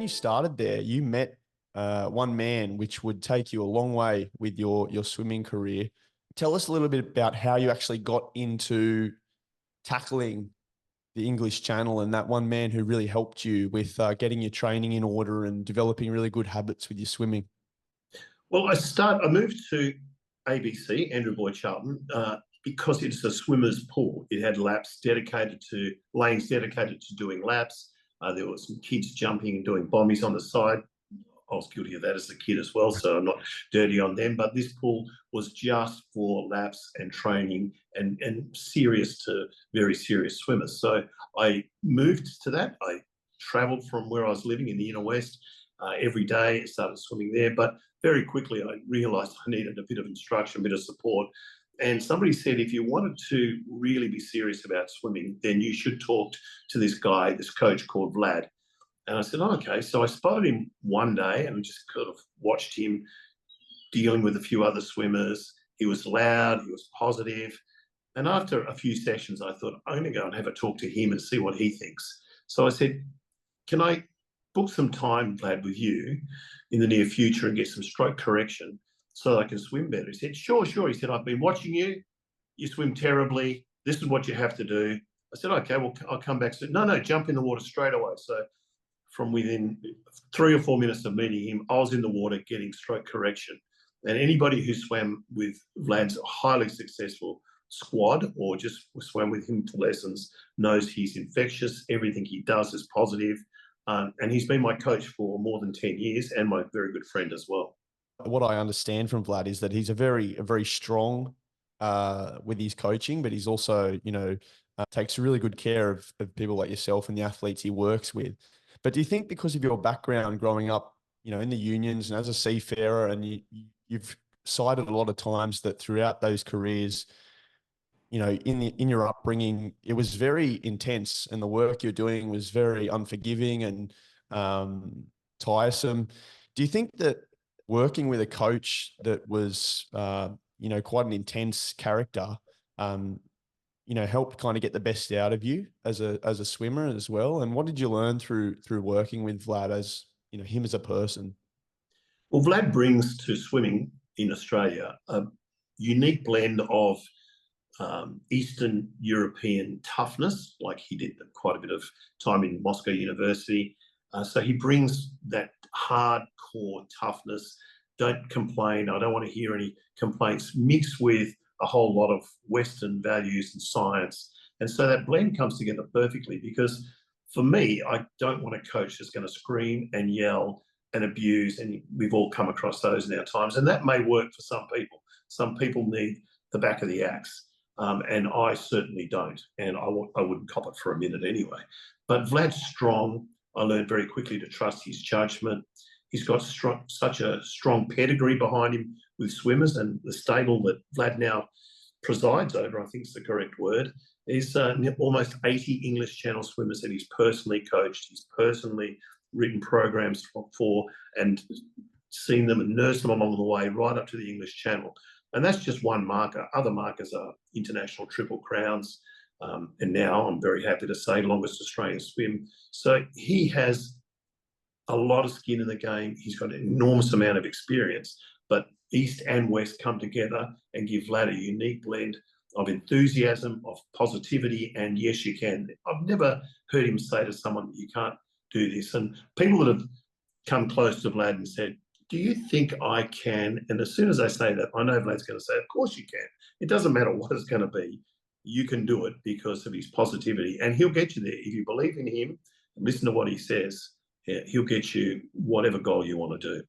you started there, you met one man which would take you a long way with your swimming career. Tell us a little bit about how you actually got into tackling the English Channel and that one man who really helped you with getting your training in order and developing really good habits with your swimming. Well, I moved to ABC, Andrew Boyd Charlton, because it's a swimmer's pool. It had laps dedicated to, lanes dedicated to doing laps. There were some kids jumping and doing bombies on the side. I was guilty of that as a kid as well, so I'm not dirty on them. But this pool was just for laps and training and serious to very serious swimmers. So I moved to that. I travelled from where I was living in the inner west every day. I started swimming there, but very quickly I realised I needed a bit of instruction, a bit of support. And somebody said, if you wanted to really be serious about swimming, then you should talk to this guy, this coach called Vlad. And I said, oh, okay. So I spotted him one day and just kind of watched him dealing with a few other swimmers. He was loud, he was positive. And after a few sessions, I thought, I'm going to go and have a talk to him and see what he thinks. So I said, can I book some time, Vlad, with you in the near future and get some stroke correction so that I can swim better? He said, sure. He said, I've been watching you. You swim terribly. This is what you have to do. I said, okay, well, I'll come back soon. No, jump in the water straight away. So from within 3 or 4 minutes of meeting him, I was in the water getting stroke correction. And anybody who swam with Vlad's highly successful squad or just swam with him for lessons knows he's infectious. Everything he does is positive. And he's been my coach for more than 10 years and my very good friend as well. What I understand from Vlad is that he's a very strong with his coaching, but he's also, takes really good care of people like yourself and the athletes he works with. But do you think because of your background growing up, in the unions and as a seafarer, and you've cited a lot of times that throughout those careers, in your upbringing, it was very intense and the work you're doing was very unforgiving and tiresome. Do you think that working with a coach that was, quite an intense character, helped kind of get the best out of you as a swimmer as well? And what did you learn through working with Vlad as, him as a person? Well, Vlad brings to swimming in Australia a unique blend of Eastern European toughness, like he did quite a bit of time in Moscow University. So he brings that hardcore toughness. Don't complain. I don't want to hear any complaints, mixed with a whole lot of Western values and science. And so that blend comes together perfectly, because for me, I don't want a coach that's going to scream and yell and abuse. And we've all come across those in our times. And that may work for some people. Some people need the back of the axe. And I certainly don't. And I wouldn't cop it for a minute anyway. But Vlad's strong. I learned very quickly to trust his judgment. He's got such a strong pedigree behind him with swimmers, and the stable that Vlad now presides over, I think is the correct word, is almost 80 English Channel swimmers that he's personally coached. He's personally written programs for and seen them and nursed them along the way right up to the English Channel. And that's just one marker. Other markers are international triple crowns. And now I'm very happy to say longest Australian swim. So he has a lot of skin in the game. He's got an enormous amount of experience, but East and West come together and give Vlad a unique blend of enthusiasm, of positivity, and yes, you can. I've never heard him say to someone, you can't do this. And people that have come close to Vlad and said, do you think I can? And as soon as I say that, I know Vlad's going to say, of course you can. It doesn't matter what it's going to be. You can do it because of his positivity. And he'll get you there. If you believe in him and listen to what he says, he'll get you whatever goal you want to do.